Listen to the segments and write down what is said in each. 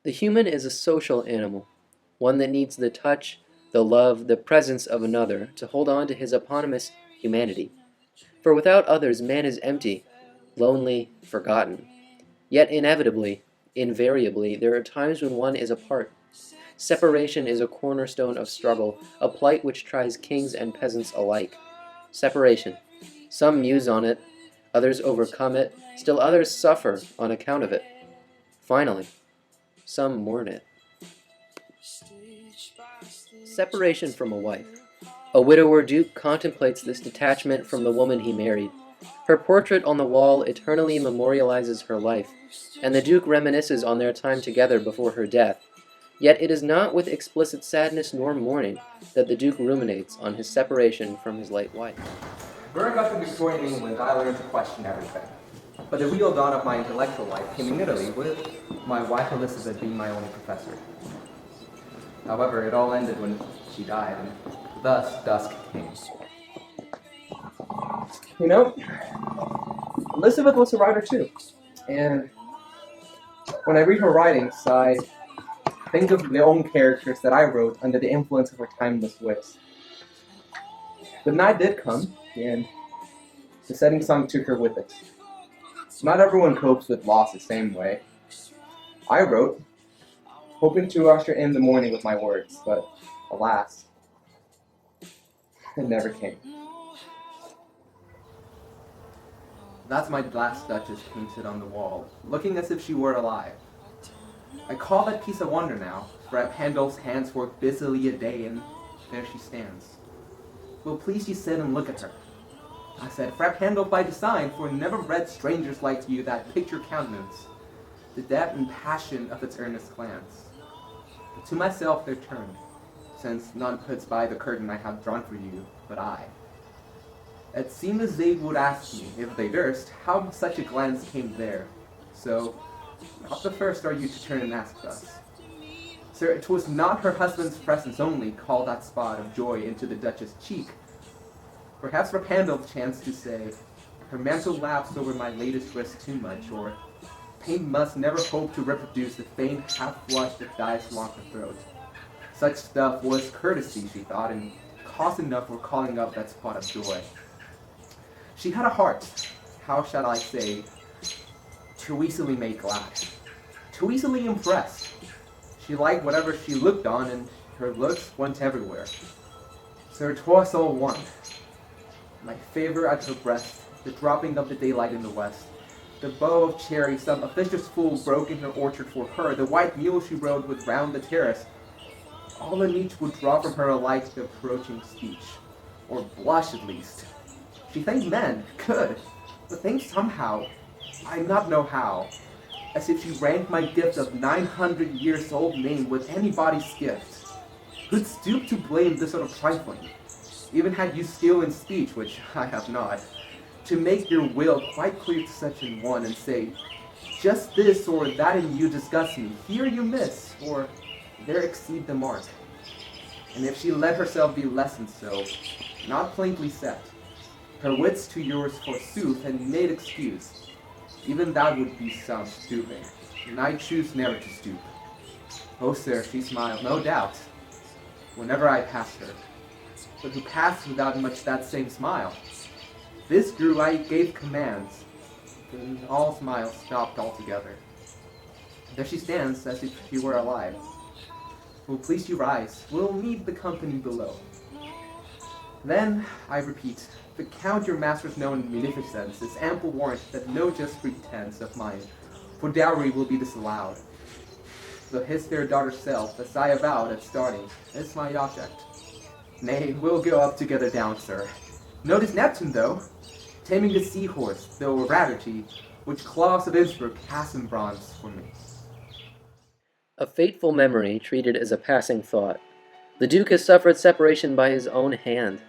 The human is a social animal, one that needs the touch, the love, the presence of another to hold on to his eponymous humanity. For without others, man is empty, lonely, forgotten. Yet inevitably, invariably, there are times when one is apart. Separation is a cornerstone of struggle, a plight which tries kings and peasants alike. Separation. Some muse on it, others overcome it, still others suffer on account of it. Finally, some mourn it. Separation from a wife. A widower duke contemplates this detachment from the woman he married. Her portrait on the wall eternally memorializes her life, and the duke reminisces on their time together before her death. Yet it is not with explicit sadness nor mourning that the duke ruminates on his separation from his late wife. Growing up in Victorian England, I learned to question everything. But the real dawn of my intellectual life came in Italy with my wife Elizabeth being my only professor. However, it all ended when she died, and thus dusk came. You know, Elizabeth was a writer too. And when I read her writings, I think of the own characters that I wrote under the influence of her timeless wits. The night did come, and the setting sun took her with it. Not everyone copes with loss the same way. I wrote, hoping to usher in the morning with my words, but alas, it never came. That's my last Duchess painted on the wall, looking as if she were alive. I call that piece a wonder now, for at Pandulph's hands work busily a day, and there she stands. Will please you sit and look at her? I said, Frap Pandulph by design, for never read strangers like you that picture countenance, the depth and passion of its earnest glance. But to myself there turned, since none puts by the curtain I have drawn for you, but I. It seemed as they would ask me, if they durst, how such a glance came there. So, not the first are you to turn and ask thus. Sir, 'twas not her husband's presence only called that spot of joy into the Duchess' cheek. Perhaps Rapandulph chanced to say, her mantle lapsed over my latest wrist too much, or pain must never hope to reproduce the faint half-flush that dies along her throat. Such stuff was courtesy, she thought, and cause enough for calling up that spot of joy. She had a heart, how shall I say, too easily made glad, too easily impressed. She liked whatever she looked on, and her looks went everywhere. So 'twas all one. My favor at her breast, the dropping of the daylight in the west, the bow of cherry some officious fool broke in her orchard for her, the white mule she rode with round the terrace, all in each would draw from her alike the approaching speech, or blush at least. She thanked men, good, but thanked somehow, I not know how, as if she ranked my gift of 900 years old name with anybody's gift. Who'd stoop to blame this sort of trifling? Even had you skill in speech, which I have not, to make your will quite clear to such an one and say, just this or that in you disgusts me, here you miss, or there exceed the mark. And if she let herself be lessoned so, not plainly set, her wits to yours forsooth and made excuse, even that would be some stooping, and I choose never to stoop. Oh, sir, she smiled, no doubt, whenever I passed her, but who passed without much that same smile. This grew, I gave commands, then all smiles stopped altogether. There she stands, as if she were alive. Will please you rise, we'll meet the company below. Then, I repeat, to count your master's known munificence is ample warrant that no just pretense of mine for dowry will be disallowed. Though his fair daughter's self, as I avowed at starting, is my object. Nay, we'll go up together down, sir. Notice Neptune, though, taming the seahorse, though a rarity, which Claus of Innsbruck has in bronze for me. A fateful memory treated as a passing thought. The Duke has suffered separation by his own hand.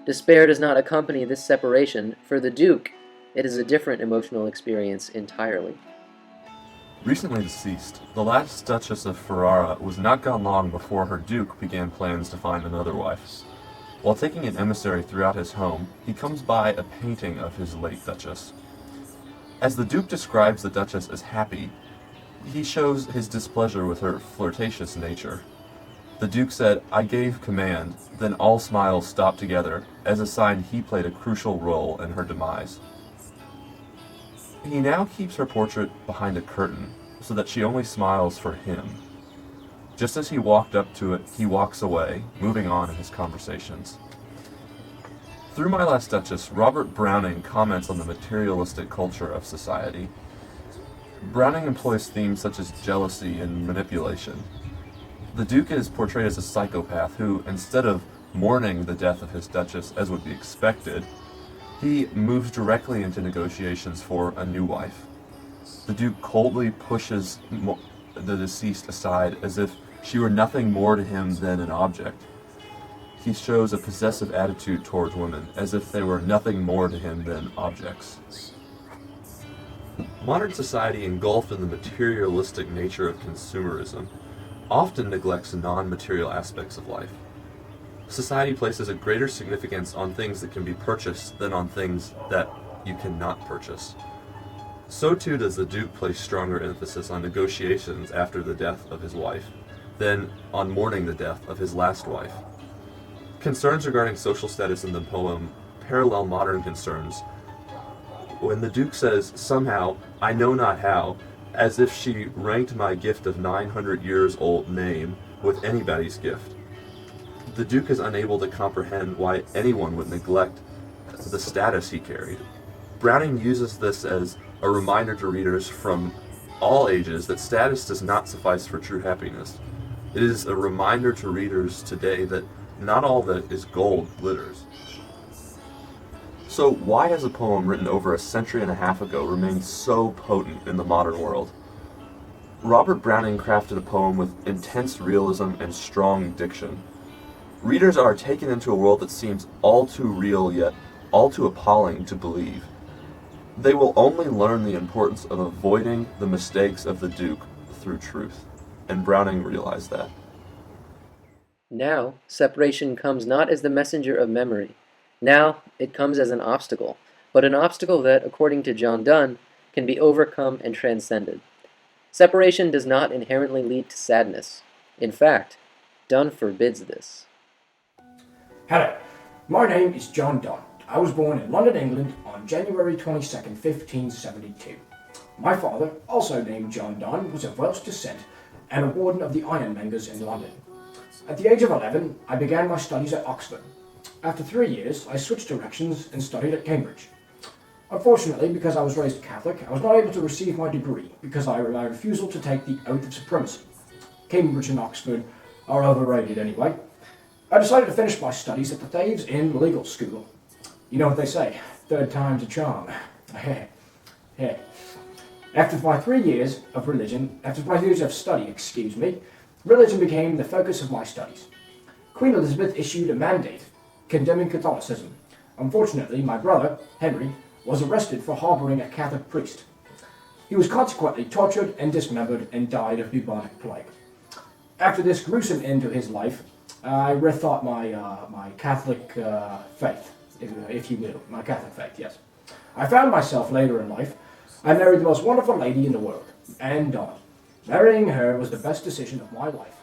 Despair does not accompany this separation. For the Duke, it is a different emotional experience entirely. Recently deceased, the last Duchess of Ferrara was not gone long before her Duke began plans to find another wife. While taking an emissary throughout his home, he comes by a painting of his late Duchess. As the Duke describes the Duchess as happy, he shows his displeasure with her flirtatious nature. The Duke said, "I gave command," then all smiles stopped together, as a sign he played a crucial role in her demise. He now keeps her portrait behind a curtain, so that she only smiles for him. Just as he walked up to it, he walks away, moving on in his conversations. Through My Last Duchess, Robert Browning comments on the materialistic culture of society. Browning employs themes such as jealousy and manipulation. The Duke is portrayed as a psychopath who, instead of mourning the death of his Duchess as would be expected, he moves directly into negotiations for a new wife. The Duke coldly pushes the deceased aside as if she were nothing more to him than an object. He shows a possessive attitude towards women, as if they were nothing more to him than objects. Modern society, engulfed in the materialistic nature of consumerism, often neglects non-material aspects of life. Society places a greater significance on things that can be purchased than on things that you cannot purchase. So too does the Duke place stronger emphasis on negotiations after the death of his wife than on mourning the death of his last wife. Concerns regarding social status in the poem parallel modern concerns. When the Duke says, "Somehow, I know not how," as if she ranked my gift of 900 years old name with anybody's gift. The Duke is unable to comprehend why anyone would neglect the status he carried. Browning uses this as a reminder to readers from all ages that status does not suffice for true happiness. It is a reminder to readers today that not all that is gold glitters. So why has a poem written over a century and a half ago remained so potent in the modern world? Robert Browning crafted a poem with intense realism and strong diction. Readers are taken into a world that seems all too real yet all too appalling to believe. They will only learn the importance of avoiding the mistakes of the Duke through truth, and Browning realized that. Now, separation comes not as the messenger of memory. Now, it comes as an obstacle, but an obstacle that, according to John Donne, can be overcome and transcended. Separation does not inherently lead to sadness. In fact, Donne forbids this. Hello, my name is John Donne. I was born in London, England on January 22nd, 1572. My father, also named John Donne, was of Welsh descent and a warden of the ironmongers in London. At the age of 11, I began my studies at Oxford. After 3 years, I switched directions and studied at Cambridge. Unfortunately, because I was raised Catholic, I was not able to receive my degree because of my refusal to take the oath of supremacy. Cambridge and Oxford are overrated anyway. I decided to finish my studies at the Thames Inn Legal School. You know what they say, third time's a charm. After my 3 years of study, religion became the focus of my studies. Queen Elizabeth issued a mandate condemning Catholicism. Unfortunately, my brother, Henry, was arrested for harboring a Catholic priest. He was consequently tortured and dismembered and died of bubonic plague. After this gruesome end to his life, I rethought my Catholic faith, if you will, my Catholic faith, yes. I found myself later in life. I married the most wonderful lady in the world, Anne Donne. Marrying her was the best decision of my life.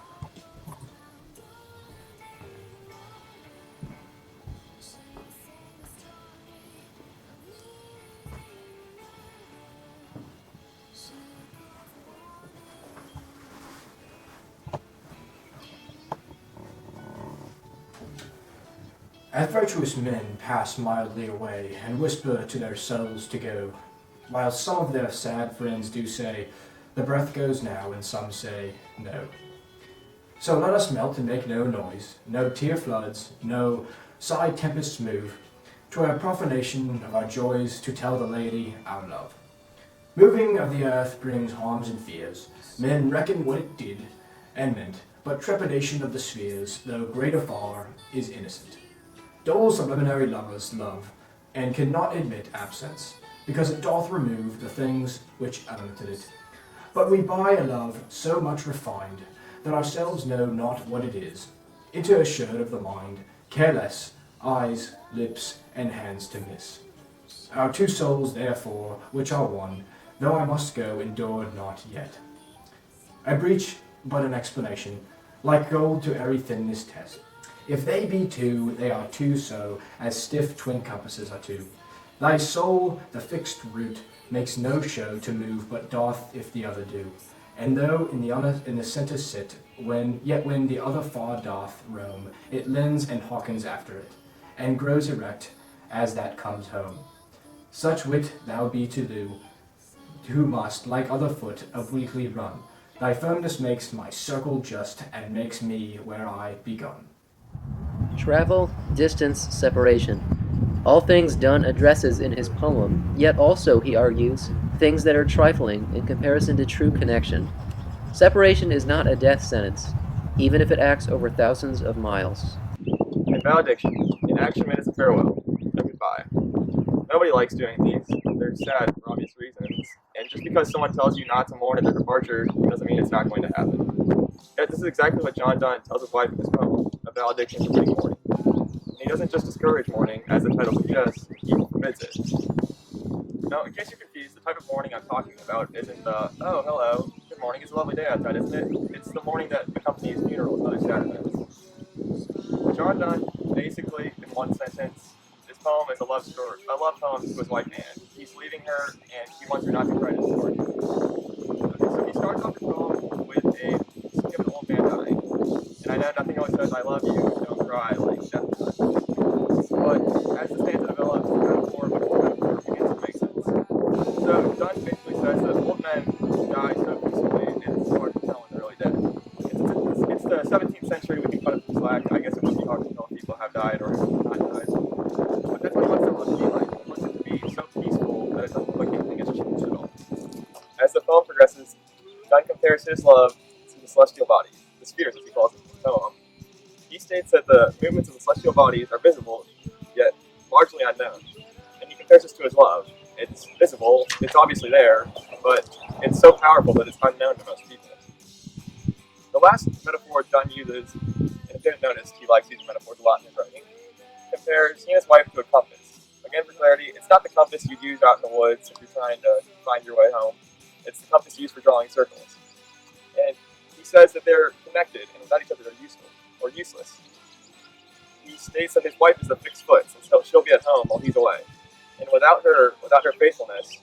As virtuous men pass mildly away and whisper to their souls to go, while some of their sad friends do say, the breath goes now, and some say, no. So let us melt and make no noise, no tear floods, no sigh tempests move, to our profanation of our joys to tell the lady our love. Moving of the earth brings harms and fears, men reckon what it did and meant, but trepidation of the spheres, though greater far, is innocent. Doles of preliminary lovers love, and cannot admit absence, because it doth remove the things which elemented it. But we buy a love so much refined, that ourselves know not what it is, into a shirt of the mind, careless, eyes, lips, and hands to miss. Our two souls, therefore, which are one, though I must go, endure not yet. A breach, but an explanation, like gold to every thinness test. If they be two, they are two so, as stiff twin compasses are two. Thy soul, the fixed root, makes no show to move, but doth if the other do. And though in the centre sit, yet when the other far doth roam, it lends and hearkens after it, and grows erect as that comes home. Such wit thou be to do, who must, like other foot, obliquely run. Thy firmness makes my circle just, and makes me where I begun. Travel, distance, separation. All things Donne addresses in his poem, yet also, he argues, things that are trifling in comparison to true connection. Separation is not a death sentence, even if it acts over thousands of miles. In valediction, an action meant as a farewell, a goodbye. Nobody likes doing these. They're sad for obvious reasons. And just because someone tells you not to mourn at their departure doesn't mean it's not going to happen. Yet this is exactly what John Donne tells his wife in this poem, a valediction forbidding mourning. And he doesn't just discourage mourning, as the title suggests, he forbids it. Now, in case you're confused, the type of mourning I'm talking about isn't the, oh, hello, good morning, it's a lovely day outside, isn't it? It's the mourning that accompanies funerals and other sad events. John Donne, basically, in one sentence, this poem is a love poem to his wife Anne. He's leaving her, and he wants her not to cry to support him. Okay, so he starts off the poem with a scene of an old man dying. And I know nothing always says, I love you, don't cry, like death does. But as the stanza develops, the metaphor begins to make sense. So Donne basically says that old men die so peacefully, it's hard to tell when they're really dead. It's the 17th century, we can cut it from slack. I guess it would be hard to tell if people have died or not died. But that's what he wants their love to be like. He wants it to be so peaceful that it doesn't look like anything has changed at all. As the poem progresses, Donne compares his love to the celestial bodies, the spheres as he calls it in the poem. He states that the movements of the celestial bodies are visible, yet largely unknown. And he compares this to his love. It's visible, it's obviously there, but it's so powerful that it's unknown to most people. The last metaphor Donne uses, and if you didn't notice, he likes using metaphors a lot in his writing, compares he and his wife to a compass. Again, for clarity, it's not the compass you'd use out in the woods if you're trying to find your way home. It's the compass used for drawing circles. And he says that they're connected, and without each other they're useful, or useless. He states that his wife is the fixed foot, since she'll be at home while he's away. And without her faithfulness,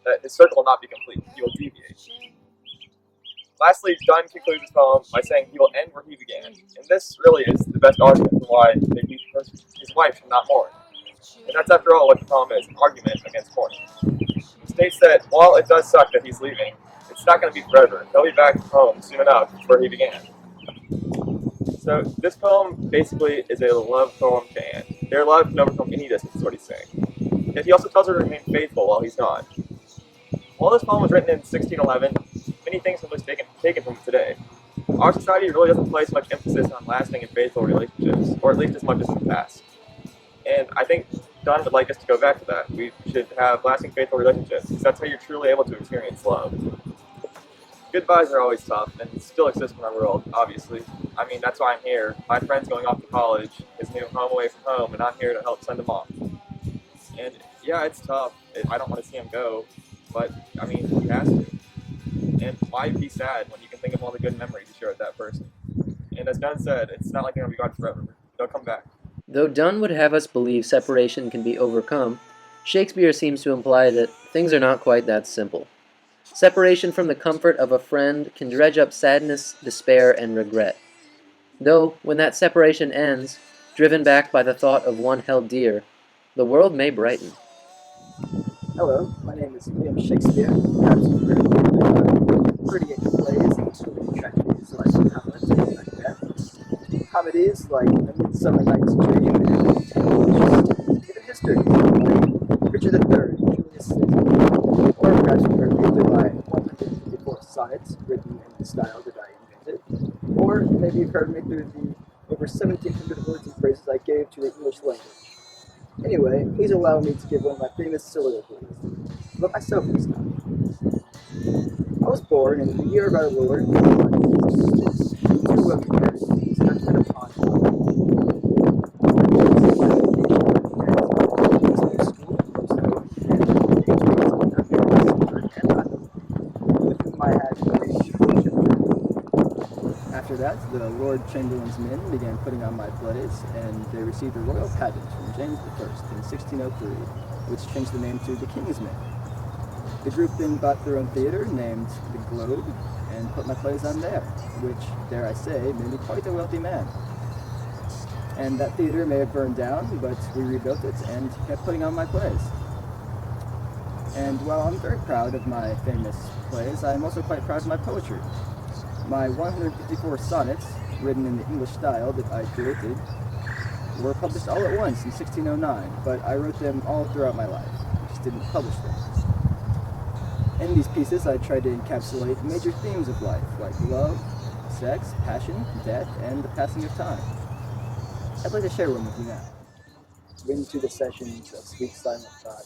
that his circle will not be complete. He will deviate. Lastly, Donne concludes his poem by saying he will end where he began. And this really is the best argument for why his wife should not mourn. And that's, after all, what the poem is, an argument against mourning. He states that while it does suck that he's leaving, it's not going to be forever. He'll be back home soon enough where he began. So this poem basically is a love poem to Anne. Their love can overcome any distance, is what he's saying. Yet he also tells her to remain faithful while he's gone. While this poem was written in 1611, many things have been taken from it today. Our society really doesn't place much emphasis on lasting and faithful relationships, or at least as much as in the past. And I think Donne would like us to go back to that. We should have lasting, faithful relationships, because that's how you're truly able to experience love. Goodbyes are always tough, and still exist in our world, obviously. I mean, that's why I'm here. My friend's going off to college, his new home away from home, and I'm here to help send him off. And yeah, it's tough. I don't want to see him go, but I mean, he has to. And why be sad when you can think of all the good memories you share with that person? And as Donne said, it's not like they're going to be gone forever. They'll come back. Though Donne would have us believe separation can be overcome, Shakespeare seems to imply that things are not quite that simple. Separation from the comfort of a friend can dredge up sadness, despair, and regret. Though, when that separation ends, driven back by the thought of one held dear, the world may brighten. Hello, my name is William Shakespeare. Perhaps you've heard of 38 plays and so many tragedies like Hamlet and Macbeth. Comedies like A Midsummer Night's Dream and Tales, even history like Richard III, Julius Caesar, or perhaps you've heard me by 154 sonnets written in the style that I invented, or maybe you've heard me through the over 1,700 words and phrases I gave to the English language. Anyway, please allow me to give one of my famous soliloquies, about myself this time. I was born in the year of our Lord, 2 of the judgment upon with whom I had great fortune After that, the Lord Chamberlain's men began putting on my plays, and they received a royal patent from James I in 1603, which changed the name to the King's Men. The group then bought their own theater named the Globe and put my plays on there, which, dare I say, made me quite a wealthy man. And that theater may have burned down, but we rebuilt it and kept putting on my plays. And while I'm very proud of my famous plays, I'm also quite proud of my poetry. My 154 sonnets, written in the English style that I created, were published all at once in 1609, but I wrote them all throughout my life. I just didn't publish them. In these pieces, I tried to encapsulate major themes of life, like love, sex, passion, death, and the passing of time. I'd like to share one with you now. Into the sessions of sweet silent thought,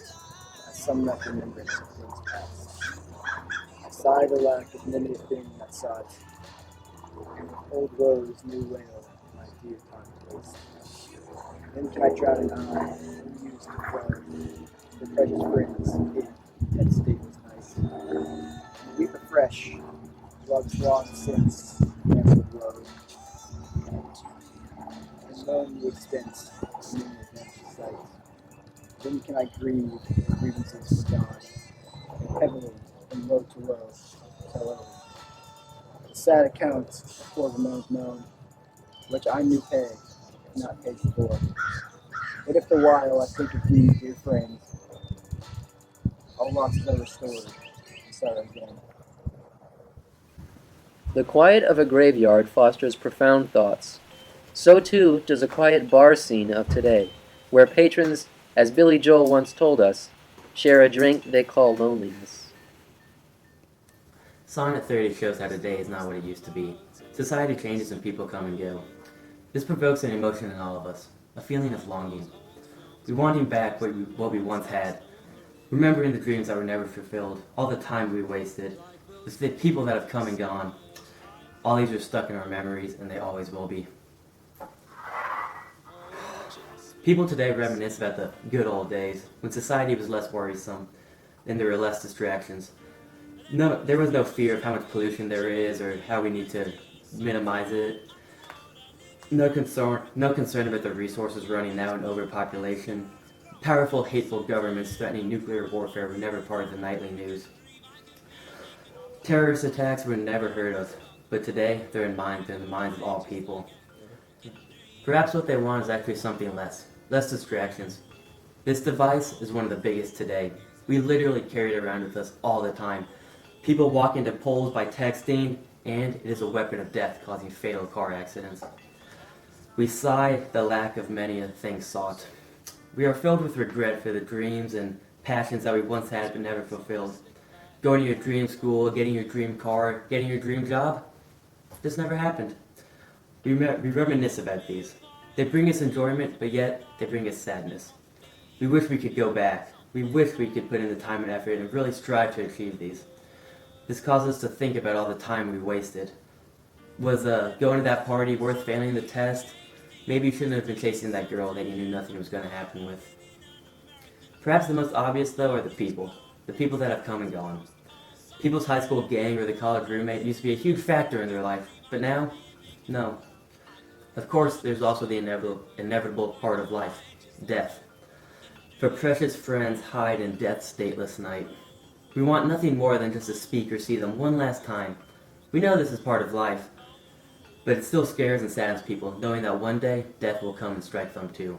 I sum up remembrance of things past. I sigh the lack of many a thing that sought, and with old rose, new wail, my dear time waste. Then can I drown an eye, unused to flow, the precious friends, if that state was nice. And weep afresh, love's long since cancelled woe, and moan the expense of many a vanished sight. Then can I grieve the grievances forgone, and heavily from low to low, tell over. The sad account of poor Ramon's moan, which I knew pay, if not paid before. But if the while I think of thee, dear friend, all losses are restored, and sorrow again. The quiet of a graveyard fosters profound thoughts. So too does a quiet bar scene of today, where patrons, as Billy Joel once told us, share a drink they call loneliness. Sonnet 30 shows how today is not what it used to be. Society changes and people come and go. This provokes an emotion in all of us, a feeling of longing. We wanting back what we once had, remembering the dreams that were never fulfilled, all the time we wasted, the people that have come and gone. All these are stuck in our memories, and they always will be. People today reminisce about the good old days, when society was less worrisome, and there were less distractions. There was no fear of how much pollution there is, or how we need to minimize it. No concern about the resources running out and overpopulation. Powerful, hateful governments threatening nuclear warfare were never part of the nightly news. Terrorist attacks were never heard of, but today they're in the minds of all people. Perhaps what they want is actually something less distractions. This device is one of the biggest today. We literally carry it around with us all the time. People walk into polls by texting, and it is a weapon of death, causing fatal car accidents. We sigh the lack of many of the things sought. We are filled with regret for the dreams and passions that we once had but never fulfilled. Going to your dream school, getting your dream car, getting your dream job, this never happened. We reminisce about these. They bring us enjoyment, but yet they bring us sadness. We wish we could go back. We wish we could put in the time and effort and really strive to achieve these. This causes us to think about all the time we wasted. Was going to that party worth failing the test? Maybe you shouldn't have been chasing that girl that you knew nothing was going to happen with. Perhaps the most obvious, though, are the people that have come and gone. People's high school gang or the college roommate used to be a huge factor in their life, but now, no. Of course, there's also the inevitable part of life, death. For precious friends hide in death's stateless night. We want nothing more than just to speak or see them one last time. We know this is part of life, but it still scares and saddens people, knowing that one day, death will come and strike them too.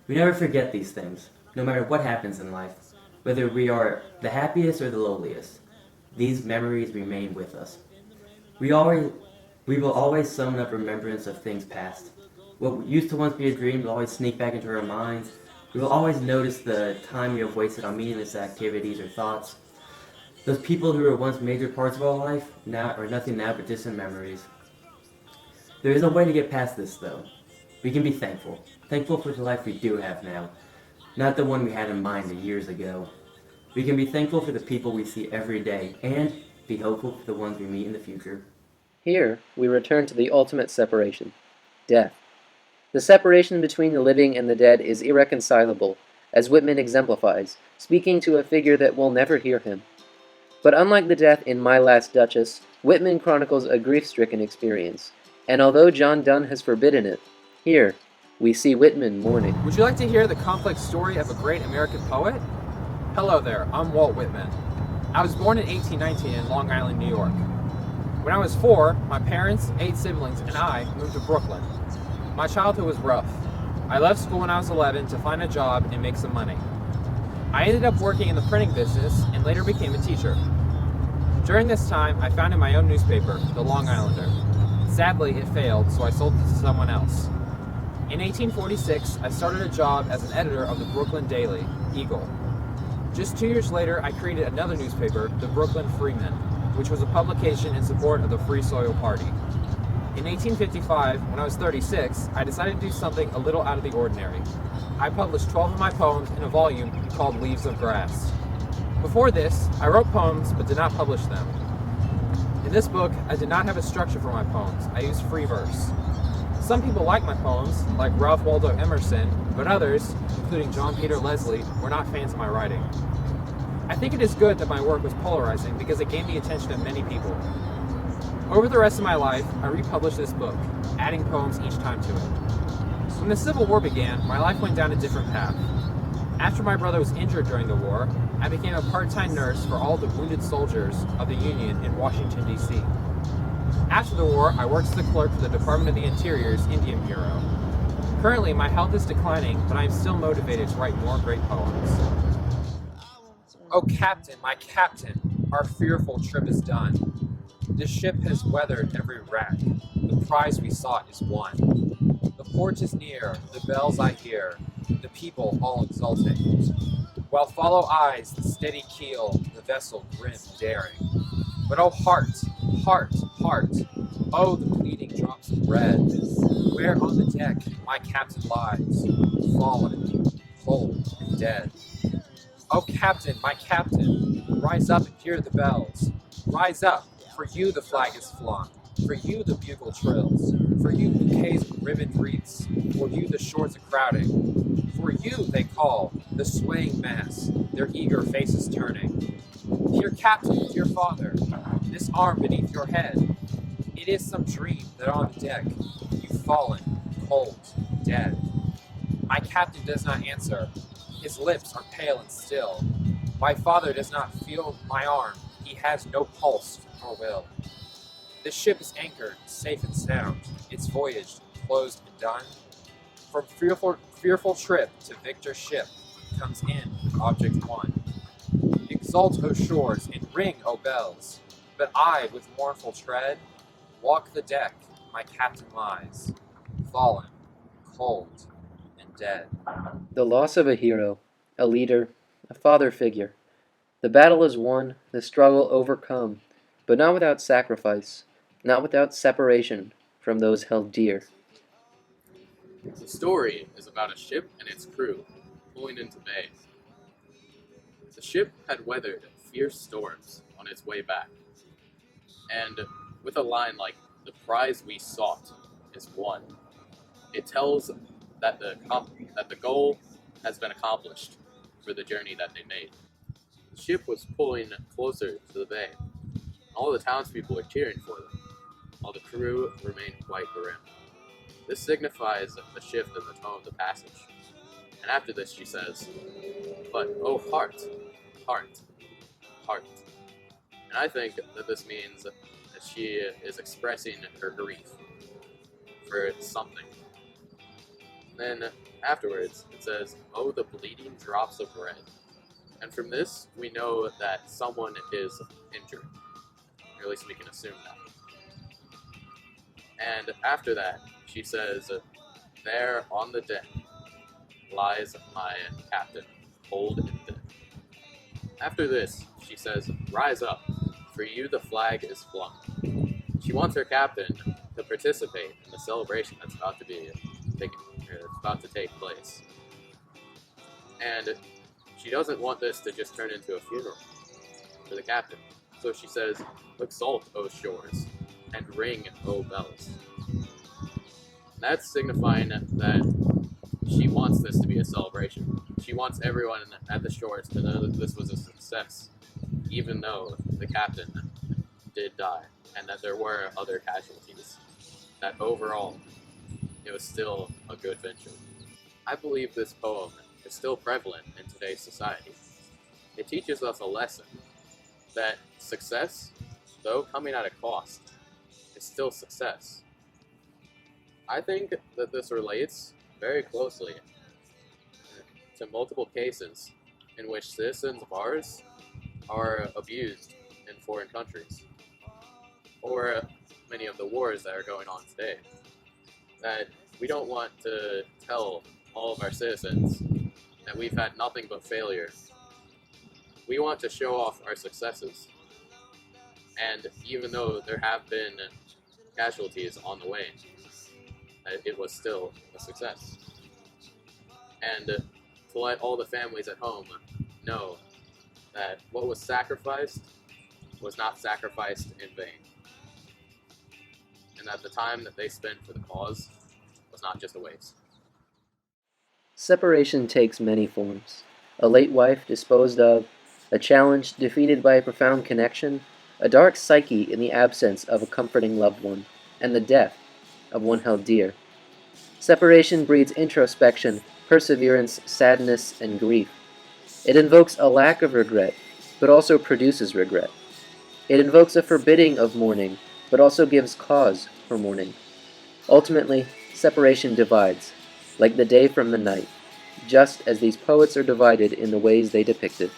We never forget these things, no matter what happens in life, whether we are the happiest or the lowliest. These memories remain with us. We will always summon up remembrance of things past. What used to once be a dream will always sneak back into our minds. We will always notice the time we have wasted on meaningless activities or thoughts. Those people who were once major parts of our life now are nothing now but distant memories. There is a way to get past this, though. We can be thankful. Thankful for the life we do have now, not the one we had in mind years ago. We can be thankful for the people we see every day, and be hopeful for the ones we meet in the future. Here, we return to the ultimate separation, death. The separation between the living and the dead is irreconcilable, as Whitman exemplifies, speaking to a figure that will never hear him. But unlike the death in My Last Duchess, Whitman chronicles a grief-stricken experience, And although John Donne has forbidden it, here we see Whitman mourning. Would you like to hear the complex story of a great American poet? Hello there, I'm Walt Whitman. I was born in 1819 in Long Island, New York. When I was 4, my parents, 8 siblings, and I moved to Brooklyn. My childhood was rough. I left school when I was 11 to find a job and make some money. I ended up working in the printing business and later became a teacher. During this time, I founded my own newspaper, The Long Islander. Sadly, it failed, so I sold it to someone else. In 1846, I started a job as an editor of the Brooklyn Daily, Eagle. Just 2 years later, I created another newspaper, the Brooklyn Freeman, which was a publication in support of the Free Soil Party. In 1855, when I was 36, I decided to do something a little out of the ordinary. I published 12 of my poems in a volume called Leaves of Grass. Before this, I wrote poems but did not publish them. In this book, I did not have a structure for my poems. I used free verse. Some people liked my poems, like Ralph Waldo Emerson, but others, including John Peter Leslie, were not fans of my writing. I think it is good that my work was polarizing because it gained the attention of many people. Over the rest of my life, I republished this book, adding poems each time to it. When the Civil War began, my life went down a different path. After my brother was injured during the war, I became a part-time nurse for all the wounded soldiers of the Union in Washington, D.C. After the war, I worked as the clerk for the Department of the Interior's Indian Bureau. Currently, my health is declining, but I am still motivated to write more great poems. Oh, Captain, my Captain, our fearful trip is done. The ship has weathered every wreck. The prize we sought is won. The port is near, the bells I hear, the people all exulting. While follow eyes the steady keel, the vessel grim daring. But oh heart, heart, heart, oh the bleeding drops of red, where on the deck my captain lies, fallen, cold and dead. Oh Captain, my Captain, rise up and hear the bells. Rise up, for you the flag is flung, for you the bugle trills, for you bouquets and ribboned wreaths, for you the shores are crowding. For you they call, the swaying mass, their eager faces turning. Dear Captain, dear Father, this arm beneath your head, it is some dream that on the deck you've fallen, cold, dead. My Captain does not answer. His lips are pale and still. My father does not feel my arm. He has no pulse nor will. The ship is anchored, safe and sound, its voyage closed and done. From fearful trip to victor ship comes in object one. Exult, O shores, and ring, O bells, but I, with mournful tread, walk the deck, my captain lies, fallen, cold, and dead. The loss of a hero, a leader, a father figure. The battle is won, the struggle overcome, but not without sacrifice, not without separation from those held dear. The story is about a ship and its crew pulling into bay. The ship had weathered fierce storms on its way back, and with a line like, "The prize we sought is won," it tells that the goal has been accomplished for the journey that they made. The ship was pulling closer to the bay. All the townspeople were cheering for them, while the crew remained quite grim. This signifies a shift in the tone of the passage. And after this she says, "But oh heart, heart, heart." And I think that this means that she is expressing her grief for something. And then afterwards it says, "Oh the bleeding drops of red." And from this we know that someone is injured. Or at least we can assume that. And after that, she says, "There on the deck lies my captain, cold and dead." After this, she says, "Rise up, for you the flag is flung." She wants her captain to participate in the celebration that's about to take place. And she doesn't want this to just turn into a funeral for the captain. So she says, "Exult, O shores, and ring, O bells." That's signifying that she wants this to be a celebration. She wants everyone at the shores to know that this was a success, even though the captain did die and that there were other casualties. that overall it was still a good venture. I believe this poem is still prevalent in today's society. It teaches us a lesson that success, though coming at a cost, is still success. I think that this relates very closely to multiple cases in which citizens of ours are abused in foreign countries, or many of the wars that are going on today. That we don't want to tell all of our citizens that we've had nothing but failure. We want to show off our successes. And even though there have been casualties on the way, it was still a success. And to let all the families at home know that what was sacrificed was not sacrificed in vain. And that the time that they spent for the cause was not just a waste. Separation takes many forms. A late wife disposed of, a challenge defeated by a profound connection, a dark psyche in the absence of a comforting loved one, and the death of one held dear. Separation breeds introspection, perseverance, sadness, and grief. It invokes a lack of regret, but also produces regret. It invokes a forbidding of mourning, but also gives cause for mourning. Ultimately, separation divides, like the day from the night, just as these poets are divided in the ways they depicted.